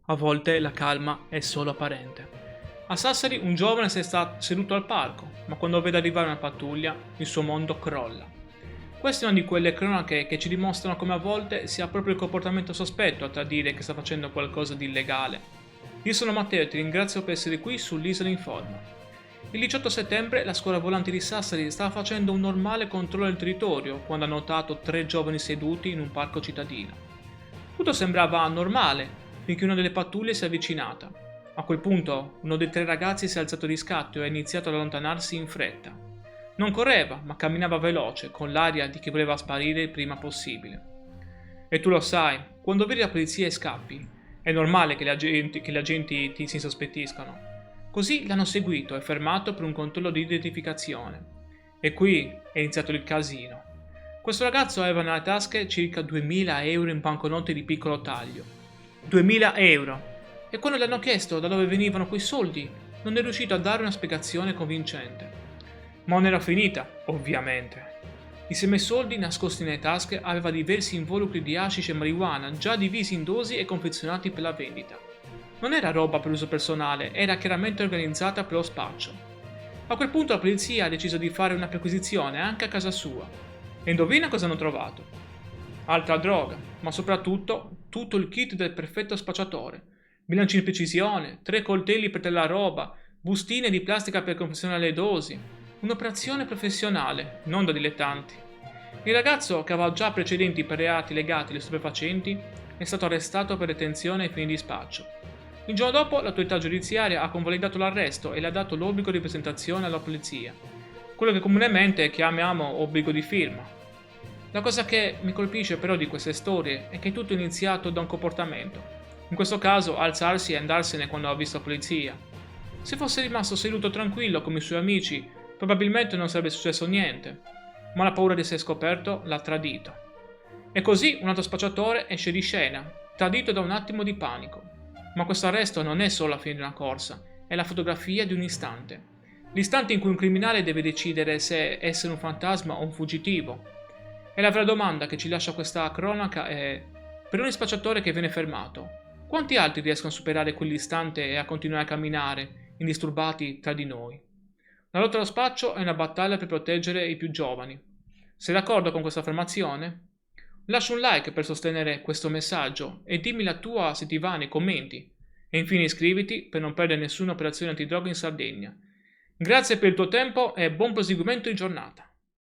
A volte la calma è solo apparente. A Sassari un giovane si sta seduto al parco, ma quando vede arrivare una pattuglia, il suo mondo crolla. Questa è una di quelle cronache che ci dimostrano come a volte sia proprio il comportamento sospetto a tradire che sta facendo qualcosa di illegale. Io sono Matteo e ti ringrazio per essere qui sull'Isola Informa. Il 18 settembre la scuola volante di Sassari stava facendo un normale controllo del territorio quando ha notato 3 giovani seduti in un parco cittadino. Tutto sembrava normale finché una delle pattuglie si è avvicinata. A quel punto uno dei 3 ragazzi si è alzato di scatto e ha iniziato ad allontanarsi in fretta. Non correva, ma camminava veloce, con l'aria di chi voleva sparire il prima possibile. E tu lo sai, quando vedi la polizia e scappi, è normale che gli agenti ti si insospettiscano. Così l'hanno seguito e fermato per un controllo di identificazione. E qui è iniziato il casino. Questo ragazzo aveva nelle tasche circa 2000 euro in banconote di piccolo taglio. 2000 euro! E quando gli hanno chiesto da dove venivano quei soldi, non è riuscito a dare una spiegazione convincente. Ma non era finita, ovviamente. Insieme ai soldi nascosti nelle tasche aveva diversi involucri di hashish e marijuana già divisi in dosi e confezionati per la vendita. Non era roba per uso personale, era chiaramente organizzata per lo spaccio. A quel punto la polizia ha deciso di fare una perquisizione anche a casa sua. E indovina cosa hanno trovato? Altra droga, ma soprattutto tutto il kit del perfetto spacciatore. Bilanci di precisione, 3 coltelli per la roba, bustine di plastica per confezionare le dosi. Un'operazione professionale, non da dilettanti. Il ragazzo, che aveva già precedenti per reati legati alle stupefacenti, è stato arrestato per detenzione ai fini di spaccio. Il giorno dopo l'autorità giudiziaria ha convalidato l'arresto e le ha dato l'obbligo di presentazione alla polizia, quello che comunemente chiamiamo obbligo di firma. La cosa che mi colpisce però di queste storie è che tutto è iniziato da un comportamento. In questo caso alzarsi e andarsene quando ha visto la polizia. Se fosse rimasto seduto tranquillo come i suoi amici, probabilmente non sarebbe successo niente, ma la paura di essere scoperto l'ha tradito. E così un altro spacciatore esce di scena, tradito da un attimo di panico. Ma questo arresto non è solo la fine di una corsa, è la fotografia di un istante. L'istante in cui un criminale deve decidere se essere un fantasma o un fuggitivo. E la vera domanda che ci lascia questa cronaca è: per ogni spacciatore che viene fermato, quanti altri riescono a superare quell'istante e a continuare a camminare, indisturbati tra di noi? La lotta allo spaccio è una battaglia per proteggere i più giovani. Sei d'accordo con questa affermazione? Lascia un like per sostenere questo messaggio e dimmi la tua se ti va nei commenti. E infine iscriviti per non perdere nessuna operazione antidroga in Sardegna. Grazie per il tuo tempo e buon proseguimento di giornata.